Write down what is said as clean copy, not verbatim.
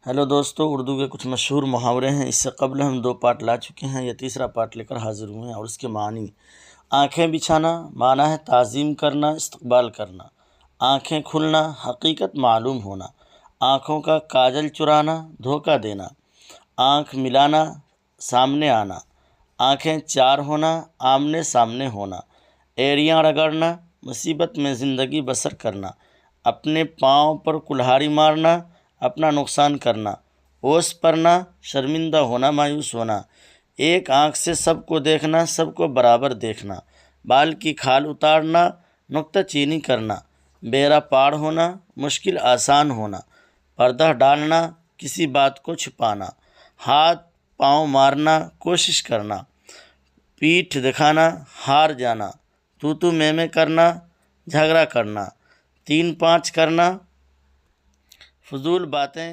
Hello دوستو، اردو کے کچھ مشہور محاورے ہیں۔ اس سے قبل ہم 2 پارٹ لا چکے ہیں، یہ تیسرا پارٹ لے کر حاضر ہوئے ہیں اور اس کے معنی۔ آنکھیں بچھانا معنی ہے تعظیم کرنا، استقبال کرنا۔ آنکھیں کھلنا حقیقت معلوم ہونا۔ آنکھوں کا کاجل چرانا دھوکہ دینا۔ آنکھ ملانا سامنے آنا۔ آنکھیں چار ہونا آمنے سامنے ہونا۔ ایڑیاں رگڑنا مصیبت میں زندگی بسر کرنا۔ اپنے پاؤں پر کلہاڑی مارنا اپنا نقصان کرنا۔ اوس پرنا شرمندہ ہونا مایوس ہونا۔ ایک آنکھ سے سب کو دیکھنا سب کو برابر دیکھنا۔ بال کی کھال اتارنا نکتہ چینی کرنا۔ بیڑا پار ہونا مشکل آسان ہونا۔ پردہ ڈالنا کسی بات کو چھپانا۔ ہاتھ پاؤں مارنا کوشش کرنا۔ پیٹھ دکھانا ہار جانا۔ تو میں کرنا جھگڑا کرنا۔ 3 5 کرنا فضول باتیں